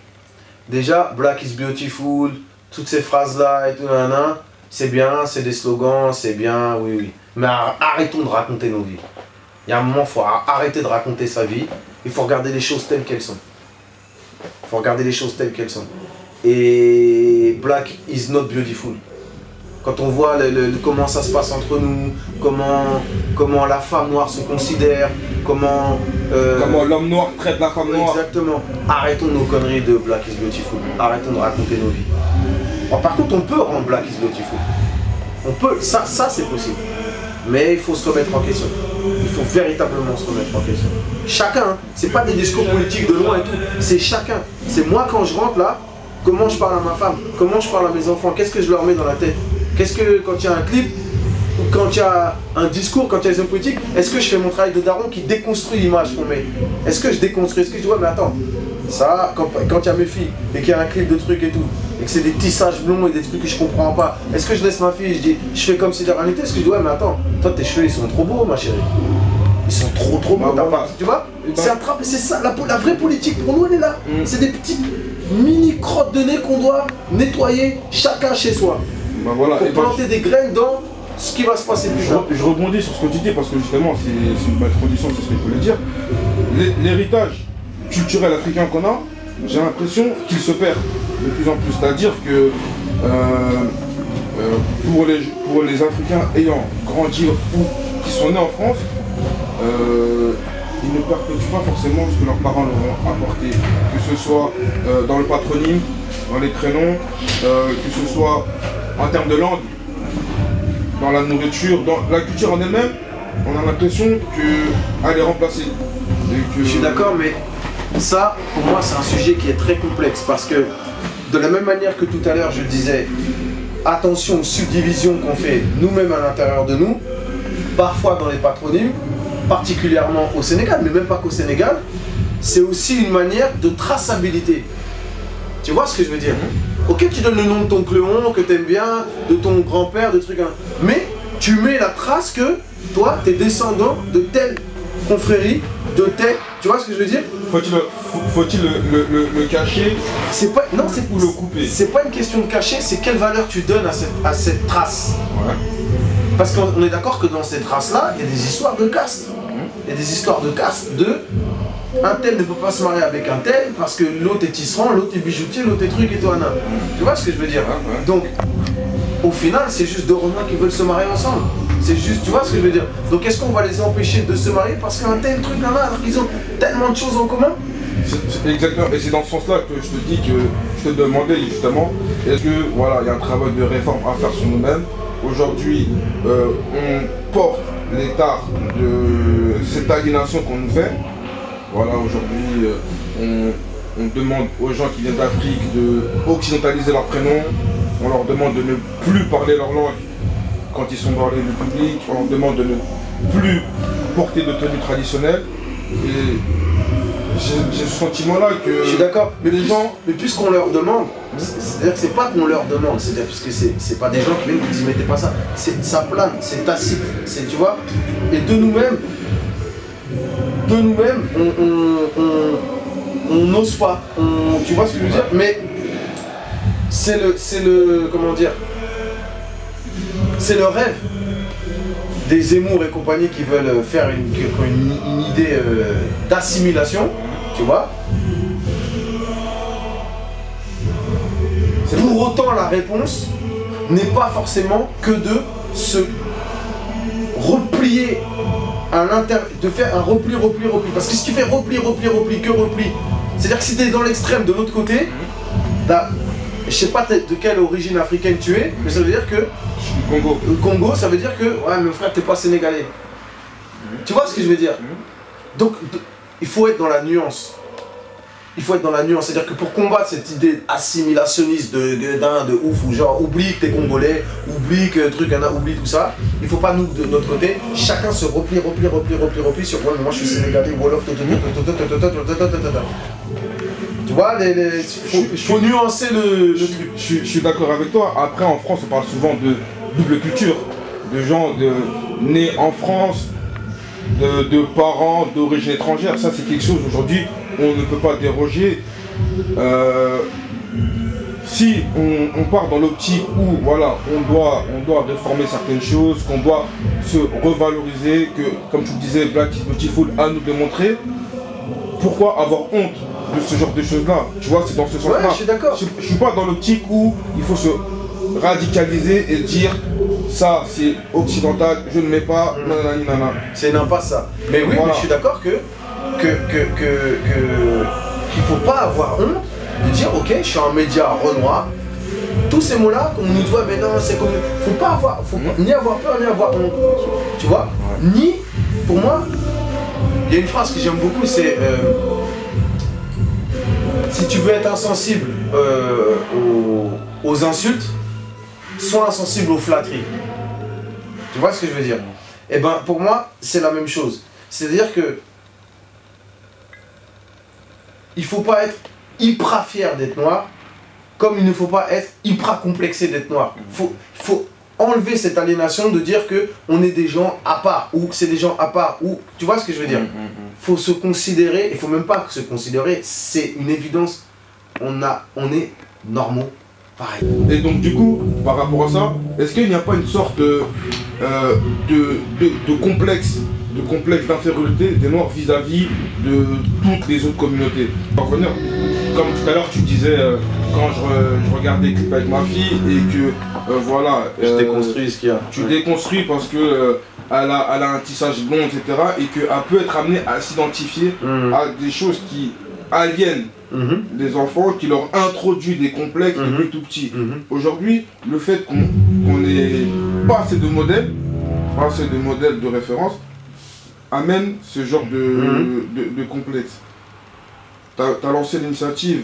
déjà, Black is beautiful, toutes ces phrases-là et tout, c'est bien, c'est des slogans, c'est bien, oui, oui. Mais arrêtons de raconter nos vies. Il y a un moment, il faut arrêter de raconter sa vie, il faut regarder les choses telles qu'elles sont. Il faut regarder les choses telles qu'elles sont. Et Black is not beautiful. Quand on voit comment ça se passe entre nous, comment la femme noire se considère, comment l'homme noir traite la femme noire. Exactement. Arrêtons nos conneries de Black is beautiful. Arrêtons de raconter nos vies. Bon, par contre, on peut rendre Black is beautiful. On peut, ça c'est possible. Mais il faut se remettre en question. Il faut véritablement se remettre en question. Chacun, c'est pas des discours politiques de loin et tout. C'est chacun. C'est moi quand je rentre là, comment je parle à ma femme, comment je parle à mes enfants, qu'est-ce que je leur mets dans la tête? Qu'est-ce que, quand il y a un clip, ou quand il y a un discours, quand il y a des hommes politiques, est-ce que je fais mon travail de daron qui déconstruit l'image qu'on met? Est-ce que je déconstruis? Est-ce que je dis, ouais, mais attends, ça, quand il y a mes filles, et qu'il y a un clip de trucs et tout, et que c'est des tissages blonds et des trucs que je comprends pas, est-ce que je laisse ma fille, je fais comme si de rien n'était? Est-ce que je dis ouais mais attends, toi tes cheveux ils sont trop beaux ma chérie. Ils sont trop beaux, voilà. tu vois? C'est ça, la vraie politique pour nous elle est là. C'est des petites mini crottes de nez qu'on doit nettoyer chacun chez soi. Voilà. Pour planter des graines dans ce qui va se passer plus tard. Je rebondis sur ce que tu dis parce que justement c'est une belle transition sur ce que je voulais dire. L'héritage culturel africain qu'on a, j'ai l'impression qu'il se perd de plus en plus. C'est-à-dire que pour les Africains ayant grandi ou qui sont nés en France, ils ne perpétuent pas forcément ce que leurs parents leur ont apporté, que ce soit dans le patronyme, dans les prénoms, que ce soit en termes de langue, dans la nourriture, dans la culture en elle-même, on a l'impression qu'elle est remplacée. Je suis d'accord, mais ça, pour moi, c'est un sujet qui est très complexe parce que de la même manière que tout à l'heure, je disais, attention aux subdivisions qu'on fait nous-mêmes à l'intérieur de nous, parfois dans les patronymes, particulièrement au Sénégal, mais même pas qu'au Sénégal, c'est aussi une manière de traçabilité. Tu vois ce que je veux dire? Ok, tu donnes le nom de ton cléon, que t'aimes bien, de ton grand-père, de trucs, mais tu mets la trace que toi, t'es descendant de telle confrérie, de tel... Tu vois ce que je veux dire? Faut-il le cacher? C'est pas... Non, c'est... Ou le couper? C'est pas une question de cacher, c'est quelle valeur tu donnes à cette trace. Ouais. Parce qu'on est d'accord que dans cette race-là, il y a des histoires de caste. Il y a des histoires de caste de... Un tel ne peut pas se marier avec un tel parce que l'autre est tisserand, l'autre est bijoutier, l'autre est truc et toi nain. Tu vois ce que je veux dire? Donc, au final, c'est juste deux Romains qui veulent se marier ensemble. C'est juste, tu vois ce que je veux dire? Donc, est-ce qu'on va les empêcher de se marier parce qu'un tel truc là, alors qu'ils ont tellement de choses en commun? Exactement, et c'est dans ce sens-là que je te dis que je te demandais justement, est-ce que voilà, il y a un travail de réforme à faire sur nous-mêmes. Aujourd'hui, on porte l'état de cette aliénation qu'on nous fait. Voilà, aujourd'hui, on demande aux gens qui viennent d'Afrique d'occidentaliser leur prénom. On leur demande de ne plus parler leur langue quand ils sont dans les lieux publics. On leur demande de ne plus porter de tenue traditionnelle. Et j'ai ce sentiment-là que... Je suis d'accord, mais les gens... Mais puisqu'on leur demande, c'est-à-dire que c'est pas qu'on leur demande, c'est-à-dire parce que c'est pas des gens qui viennent qui disent mettez pas ça. Ça plane, c'est tacite, tu vois. Et de nous-mêmes, on n'ose pas, tu vois ce que je veux dire? Mais c'est le, comment dire, c'est le rêve des Zemmour et compagnie qui veulent faire une idée d'assimilation, tu vois. Pour autant, la réponse n'est pas forcément que de se replier de faire un repli. Parce que si tu fais repli, c'est-à-dire que si tu es dans l'extrême de l'autre côté, je sais pas de quelle origine africaine tu es, mais ça veut dire que Congo. Le Congo, ça veut dire que ouais, mais frère, t'es pas sénégalais. Tu vois ce que je veux dire? Donc, il faut être dans la nuance. Il faut être dans la nuance, c'est-à-dire que pour combattre cette idée assimilationniste de ouf, ou genre oublie que t'es congolais, oublie que truc, oublie tout ça, il faut pas nous, de notre côté, chacun se replie sur ouais, mais moi je suis sénégalais, wolof, tu vois, il faut nuancer le truc. Je suis d'accord avec toi. Après, en France, on parle souvent de double culture, de gens nés en France, de parents d'origine étrangère. Ça, c'est quelque chose aujourd'hui, on ne peut pas déroger. Si on part dans l'optique où voilà, on doit réformer certaines choses, qu'on doit se revaloriser, que comme tu le disais, Black is Beautiful à nous démontrer, pourquoi avoir honte de ce genre de choses-là? Tu vois, c'est dans ce sens-là. Ouais, je suis d'accord. Je suis pas dans l'optique où il faut se radicaliser et dire ça c'est occidental, je ne mets pas, nanana. C'est non pas ça. Mais oui, voilà. Mais je suis d'accord qu'il faut pas avoir honte de dire ok, je suis un média renoir. Tous ces mots-là, on nous dit mais non, c'est comme. Faut pas avoir, ni avoir peur ni avoir honte. Tu vois, ni, pour moi, il y a une phrase que j'aime beaucoup, c'est si tu veux être insensible aux insultes, sois insensible aux flatteries. Tu vois ce que je veux dire? Et ben pour moi, c'est la même chose. C'est-à-dire que il faut pas être hyper fier d'être noir comme il ne faut pas être hyper complexé d'être noir. Faut enlever cette aliénation de dire que on est des gens à part, ou que c'est des gens à part, ou tu vois ce que je veux dire. Faut se considérer, il faut même pas se considérer, c'est une évidence. On est normaux, pareil. Et donc du coup, par rapport à ça, est-ce qu'il n'y a pas une sorte de complexe d'infériorité des Noirs vis-à-vis de toutes les autres communautés? Pour revenir, comme tout à l'heure tu disais, quand je regardais des clips avec ma fille et que voilà... Je déconstruis ce qu'il y a. Tu déconstruis parce que elle a un tissage blond, etc. et qu'elle peut être amenée à s'identifier à des choses qui aliènent des enfants, qui leur introduit des complexes depuis tout petit. Aujourd'hui, le fait qu'on n'ait pas assez de modèles, de référence, amène ce genre de complexe. Tu as lancé l'initiative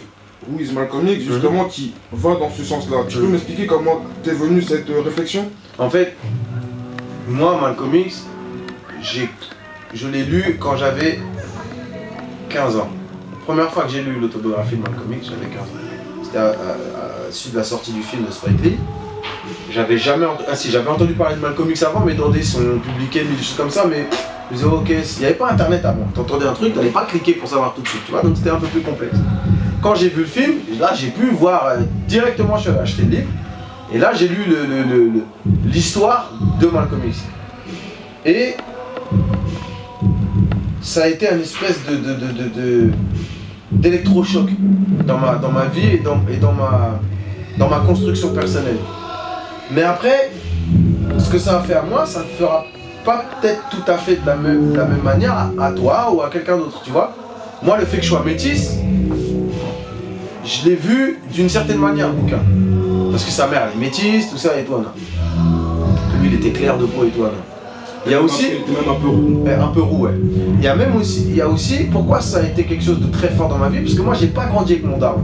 Who is Malcolm X, justement, qui va dans ce sens-là. Tu peux m'expliquer comment t'es venue cette réflexion? En fait, moi, Malcolm X, je l'ai lu quand j'avais 15 ans. La première fois que j'ai lu l'autobiographie de Malcolm X, j'avais 15 ans. C'était à la suite de la sortie du film de Spike Lee. J'avais jamais j'avais entendu parler de Malcolm X avant, mais dans des sons publiés, des choses comme ça, mais je me disais, ok, il n'y avait pas internet avant. T'entendais un truc, t'allais pas cliquer pour savoir tout de suite, tu vois, donc c'était un peu plus complexe. Quand j'ai vu le film, là j'ai pu voir directement, je suis allé acheter le livre, et là j'ai lu l'histoire de Malcolm X. Et ça a été une espèce d'électrochoc dans ma vie et dans ma construction personnelle. Mais après, ce que ça a fait à moi, ça ne fera pas peut-être tout à fait de la même manière à toi ou à quelqu'un d'autre, tu vois. Moi, le fait que je sois métisse, je l'ai vu d'une certaine manière, le bouquin. Parce que sa mère, elle est métisse, tout ça, et toi, non. Lui, il était clair de peau, et toi, non. Il y a aussi... Il était même un peu roux. Un peu roux, ouais. Il y a aussi, pourquoi ça a été quelque chose de très fort dans ma vie, parce que moi, j'ai pas grandi avec mon daron.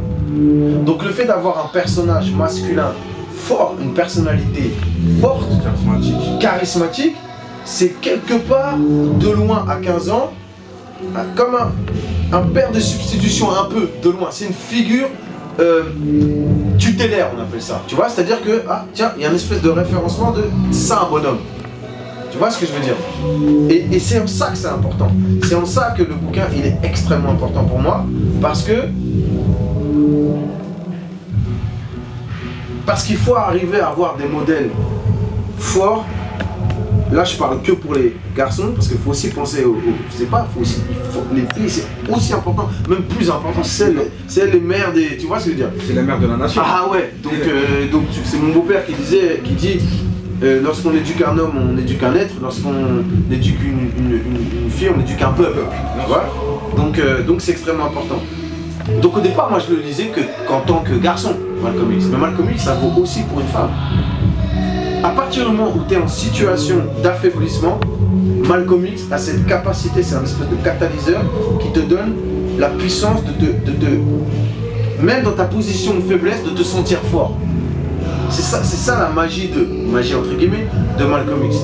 Donc le fait d'avoir un personnage masculin fort, une personnalité forte, charismatique, c'est quelque part, de loin, à 15 ans, comme un père de substitution, un peu, de loin. C'est une figure tutélaire, on appelle ça. Tu vois, c'est-à-dire que, ah, tiens, il y a une espèce de référencement de ça, un bonhomme. Tu vois ce que je veux dire? Et c'est en ça que c'est important. C'est en ça que le bouquin, il est extrêmement important pour moi, parce qu'il faut arriver à avoir des modèles forts. Là, je parle que pour les garçons, parce qu'il faut aussi penser je sais pas, les filles, c'est aussi important, même plus important, c'est les mères des... Tu vois ce que je veux dire? C'est la mère de la nation. Ah ouais, donc c'est mon beau-père qui dit, lorsqu'on éduque un homme, on éduque un être, lorsqu'on éduque une fille, on éduque un peuple. Tu vois? Donc c'est extrêmement important. Donc au départ, moi je le lisais qu'en tant que garçon, Malcolm X. Mais Malcolm X, ça vaut aussi pour une femme. À partir du moment où tu es en situation d'affaiblissement, Malcolm X a cette capacité, c'est un espèce de catalyseur qui te donne la puissance même dans ta position de faiblesse, de te sentir fort. C'est ça la magie entre guillemets, de Malcolm X.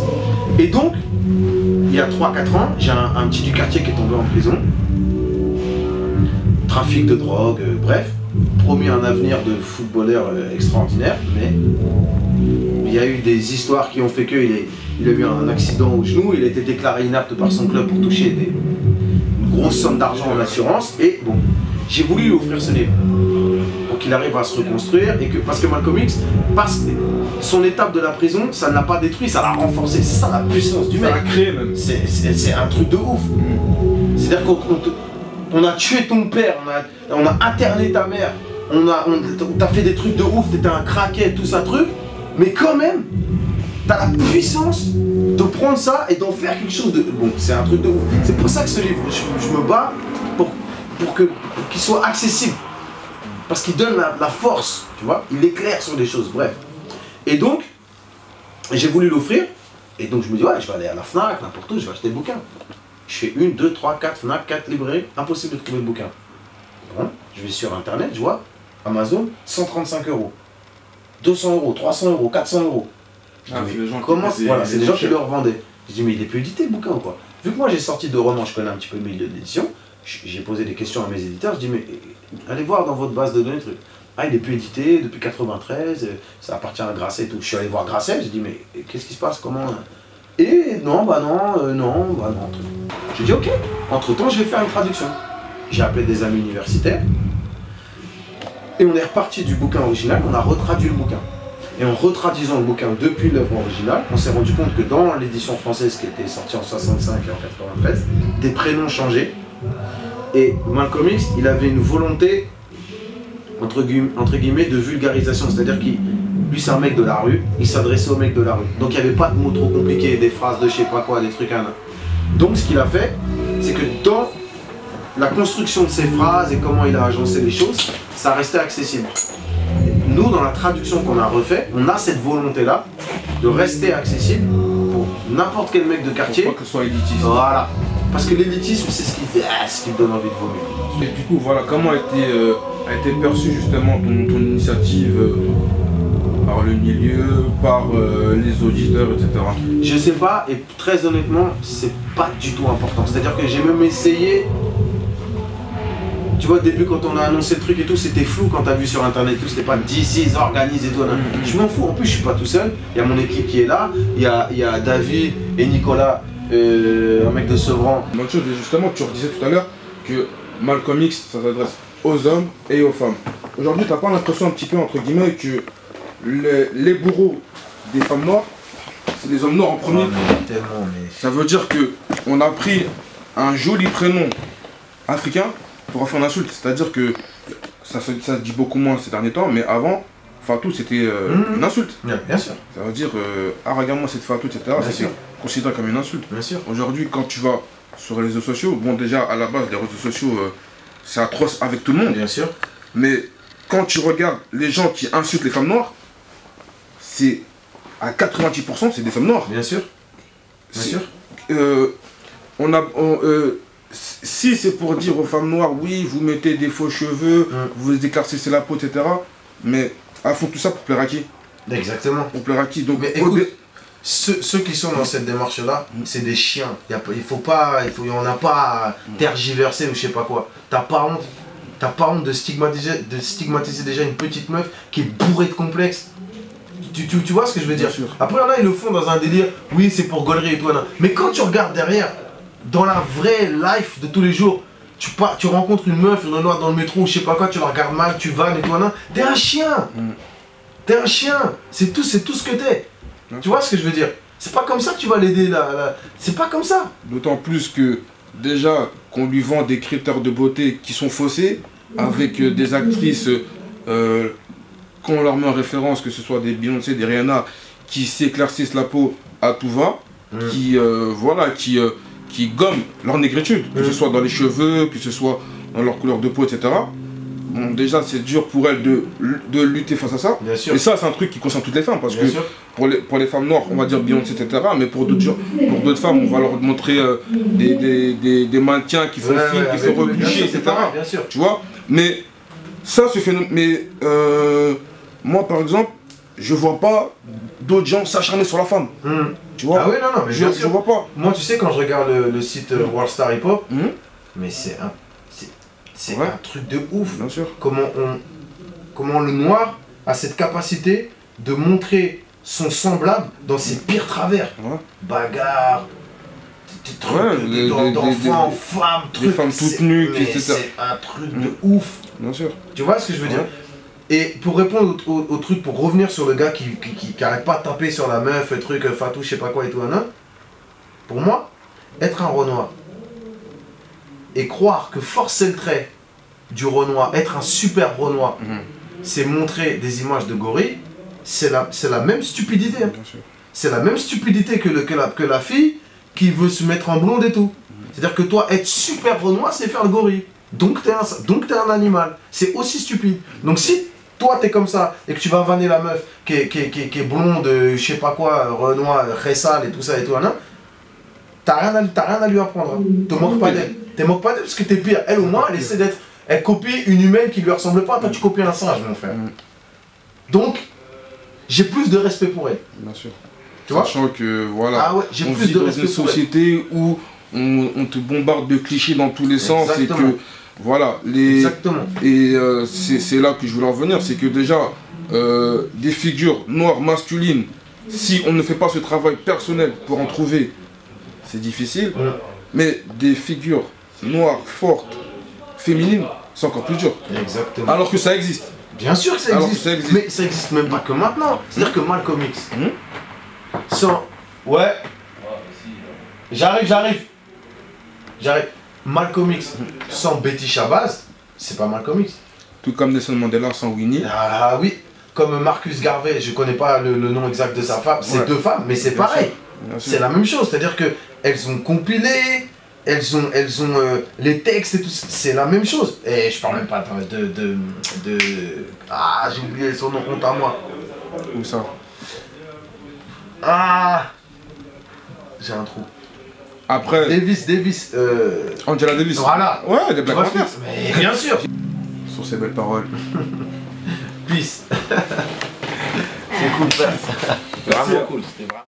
Et donc, il y a 3-4 ans, j'ai un petit du quartier qui est tombé en prison. Trafic de drogue, bref. Promis un avenir de footballeur extraordinaire, mais il y a eu des histoires qui ont fait qu'il a eu un accident au genou, il a été déclaré inapte par son club pour toucher une grosse somme d'argent en assurance, et bon, j'ai voulu lui offrir ce livre pour qu'il arrive à se reconstruire, parce que Malcolm X, son étape de la prison, ça ne l'a pas détruit, ça l'a renforcé, c'est ça la puissance du mec. Ça l'a créé même. C'est un truc de ouf. C'est-à-dire qu'on a tué ton père, on a interné ta mère, on t'a fait des trucs de ouf, t'étais un craquet, tout ça truc, mais quand même, t'as la puissance de prendre ça et d'en faire quelque chose de... Bon, c'est un truc de ouf. C'est pour ça que ce livre, je me bats pour qu'il soit accessible. Parce qu'il donne la force, tu vois, il éclaire sur des choses, bref. Et donc, j'ai voulu l'offrir, et donc je me dis, ouais, je vais aller à la FNAC, n'importe où, je vais acheter le bouquin. Je fais 1, 2, 3, 4 FNAC, 4 librairies, impossible de trouver le bouquin. Bon, je vais sur internet, je vois, Amazon, 135 €. 200 €, 300 €, 400 €. Voilà, c'est des gens qui le revendaient. Je dis, mais il est plus édité le bouquin ou quoi? Vu que moi j'ai sorti de romans, je connais un petit peu le milieu de l'édition, j'ai posé des questions à mes éditeurs, je dis, mais allez voir dans votre base de données, truc. Ah, il est plus édité depuis 93, ça appartient à Grasset et tout. Je suis allé voir Grasset, j'ai dit, mais qu'est-ce qui se passe, comment? Et non, non. J'ai dit, ok, entre-temps, je vais faire une traduction. J'ai appelé des amis universitaires, et on est reparti du bouquin original, on a retraduit le bouquin. Et en retraduisant le bouquin depuis l'œuvre originale, on s'est rendu compte que dans l'édition française qui était sortie en 65 et en 93, des prénoms changeaient. Et Malcolm X, il avait une volonté, entre guillemets, de vulgarisation. C'est-à-dire qu'il, lui c'est un mec de la rue, il s'adressait aux mecs de la rue. Donc il n'y avait pas de mots trop compliqués, des phrases de je sais pas quoi, des trucs à. Donc ce qu'il a fait, c'est que dans la construction de ses phrases et comment il a agencé les choses, ça restait accessible. Nous, dans la traduction qu'on a refait, on a cette volonté-là de rester accessible pour n'importe quel mec de quartier. Pour pas que ce soit élitiste. Voilà. Parce que l'élitisme, c'est ce qui donne envie de vomir. Et du coup, voilà, comment a été perçue justement ton initiative par le milieu, par les auditeurs, etc. Je sais pas, et très honnêtement, c'est pas du tout important. C'est-à-dire que j'ai même essayé. Tu vois, au début, quand on a annoncé le truc et tout, c'était flou quand t'as vu sur internet tout, c'était pas d'ici, ils organisent et tout. Je m'en fous, en plus, je suis pas tout seul. Il y a mon équipe qui est là, il y a David et Nicolas, un mec de Sevran. Une autre chose, justement, tu redisais tout à l'heure que Malcolm X, ça s'adresse aux hommes et aux femmes. Aujourd'hui, t'as pas l'impression un petit peu, entre guillemets, que les bourreaux des femmes noires, c'est les hommes noirs en premier? Ça veut dire que on a pris un joli prénom africain pour en faire une insulte, c'est-à-dire que ça se dit beaucoup moins ces derniers temps, mais avant, Fatou c'était une insulte. Bien sûr. Ça veut dire, ah regarde-moi cette Fatou, etc. C'est considéré comme une insulte. Bien sûr. Aujourd'hui, quand tu vas sur les réseaux sociaux, bon déjà à la base les réseaux sociaux c'est atroce avec tout le monde. Bien sûr. Mais quand tu regardes les gens qui insultent les femmes noires, c'est à 90% c'est des femmes noires. Bien sûr. Bien sûr. Si c'est pour dire aux femmes noires, oui, vous mettez des faux cheveux, vous éclaircissez la peau, etc. Mais elles font tout ça pour plaire à qui? Exactement. Pour plaire à qui? Donc, mais écoute, ceux qui sont dans cette démarche-là, c'est des chiens. Il n'y en a pas à tergiverser ou je sais pas quoi. T'as pas honte de stigmatiser déjà une petite meuf qui est bourrée de complexes. Tu vois ce que je veux dire? Après, il y en a, ils le font dans un délire, oui, c'est pour gaulerie et tout. Mais quand tu regardes derrière, dans la vraie life de tous les jours, tu rencontres une meuf, une noire dans le métro ou je sais pas quoi, tu la regardes mal, tu vannes et tout, t'es un chien. T'es un chien. C'est tout ce que t'es. Tu vois ce que je veux dire? C'est pas comme ça que tu vas l'aider là. C'est pas comme ça. D'autant plus que déjà qu'on lui vend des critères de beauté qui sont faussés, avec des actrices qu'on leur met en référence, que ce soit des Beyoncé, des Rihanna, qui s'éclaircissent la peau à tout va, qui gomment leur négritude, que ce soit dans les cheveux, que ce soit dans leur couleur de peau, etc. Bon, déjà, c'est dur pour elles de lutter face à ça. Bien sûr. Et ça, c'est un truc qui concerne toutes les femmes, parce que pour les femmes noires, on va dire Beyoncé, etc. Mais pour d'autres femmes, on va leur montrer des mannequins qui font film, qui font replicher, etc. Bien sûr. Tu vois? Mais ça, ce phénomène. Mais moi, par exemple, je vois pas d'autres gens s'acharner sur la femme. Tu vois? Ah oui, non, mais je vois pas. Moi, tu sais, quand je regarde le site World Star Hip Hop, mais c'est un truc de ouf. Bien sûr. Comment le noir a cette capacité de montrer son semblable dans ses pires travers. Bagarre, d'enfants, femmes, trucs. Des femmes toutes nues, etc. C'est un truc de ouf. Bien sûr. Tu vois ce que je veux dire? Et pour répondre au truc, pour revenir sur le gars qui arrête pas de taper sur la meuf, le truc, Fatou, je sais pas quoi et tout, pour moi, être un Renoir et croire que forcer le trait du Renoir, être un super Renoir, c'est montrer des images de gorilles, c'est la même stupidité. C'est la même stupidité que la fille qui veut se mettre en blonde et tout. C'est-à-dire que toi, être super Renoir, c'est faire le gorille. Donc t'es un animal. C'est aussi stupide. Donc si toi t'es comme ça et que tu vas vanner la meuf qui est blonde, je sais pas quoi, Renoir, très sale et tout ça et tout, t'as rien à lui apprendre. Te moque pas d'elle. Te moque pas d'elle parce que t'es pire. Elle au moins, elle essaie d'être. Elle copie une humaine qui lui ressemble pas. Toi tu copies un singe, mon frère. Donc, j'ai plus de respect pour elle. Bien sûr. Tu vois? Sachant que voilà, j'ai on plus vit de dans respect une société où on te bombarde de clichés dans tous les sens. Exactement. Et que Voilà. Exactement. Et c'est là que je voulais en venir, c'est que déjà, des figures noires masculines, si on ne fait pas ce travail personnel pour en trouver, c'est difficile. Mais des figures noires, fortes, féminines, c'est encore plus dur. Exactement. Alors que ça existe. Bien sûr que ça existe. Mais ça existe même pas que maintenant. C'est-à-dire que Malcolm X, sans... Ouais. J'arrive. Malcolm X sans Betty Shabazz, c'est pas Malcolm X. Tout comme Nelson Mandela sans Winnie. Ah oui. Comme Marcus Garvey, je connais pas le nom exact de sa femme. C'est deux femmes, mais c'est pareil. C'est la même chose. C'est-à-dire que elles ont compilé, elles ont les textes et tout. C'est la même chose. Et je parle même pas de ah, j'ai oublié son nom, honte à moi. Où ça? Ah, j'ai un trou. Après. Davis. Angela Davis. Voilà. Ouais, les Black Panthers. Mais bien sûr. Sur ces belles paroles. Peace. C'est cool, ça. C'est vraiment cool. C'était vraiment...